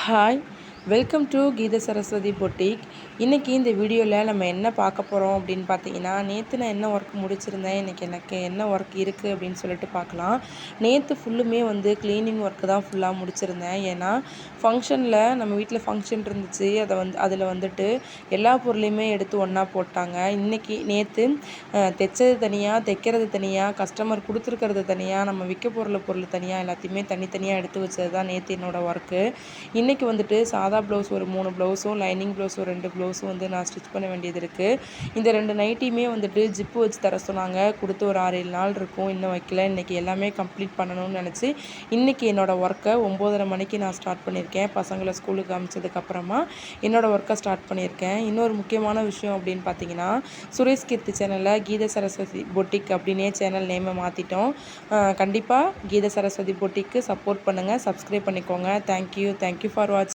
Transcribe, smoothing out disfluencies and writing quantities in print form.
Hi, welcome to Geetha Saraswati boutique. இன்றைக்கி இந்த வீடியோவில் நம்ம என்ன பார்க்க போகிறோம் அப்படின்னு பார்த்தீங்கன்னா, நேற்று நான் என்ன ஒர்க் முடிச்சிருந்தேன், இன்றைக்கி எனக்கு என்ன ஒர்க் இருக்குது அப்படின்னு சொல்லிட்டு பார்க்கலாம். நேற்று ஃபுல்லுமே க்ளீனிங் ஒர்க்கு தான் ஃபுல்லாக முடிச்சிருந்தேன். ஏன்னா ஃபங்க்ஷனில் நம்ம வீட்டில் ஃபங்க்ஷன் இருந்துச்சு. அதில் எல்லா பொருளையுமே எடுத்து ஒன்றா போட்டாங்க. நேற்று தைச்சது தனியாக, தைக்கிறது தனியாக, கஸ்டமர் கொடுத்துருக்கிறது தனியாக, நம்ம விற்க பொருள் தனியாக, எல்லாத்தையுமே தனித்தனியாக எடுத்து வச்சது தான் நேற்று என்னோடய ஒர்க்கு. இன்றைக்கி சாதா ப்ளவுஸ் ஒரு 3 ப்ளவுஸும், லைனிங் ப்ளவுஸ் ஒரு 2 ப்ளவுஸும் நான் ஸ்டிச் பண்ண வேண்டியது இருக்குது. இந்த 2 நைட்டியுமே ஜிப்பு வச்சு தர சொன்னாங்க. கொடுத்து ஒரு 6-7 நாள் இருக்கும். இன்னும் வைக்கல. இன்றைக்கி எல்லாமே கம்ப்ளீட் பண்ணணும்னு நினச்சி இன்றைக்கி என்னோடய ஒர்க்கை 9:30 மணிக்கு நான் ஸ்டார்ட் பண்ணியிருக்கேன். பசங்களை ஸ்கூலுக்கு அனுப்பிச்சதுக்கப்புறமா என்னோடய ஒர்க்கை ஸ்டார்ட் பண்ணியிருக்கேன். இன்னொரு முக்கியமான விஷயம் அப்படின்னு பார்த்தீங்கன்னா, சுரேஷ் கீர்த்தி சேனலில் கீத சரஸ்வதி பொட்டிக் அப்படின்னே சேனல் நேமை மாற்றிட்டோம். கண்டிப்பாக கீத சரஸ்வதி பொட்டிக்கு சப்போர்ட் பண்ணுங்கள், சப்ஸ்கிரைப் பண்ணிக்கோங்க. தேங்க்யூ ஃபார் வாட்சிங்.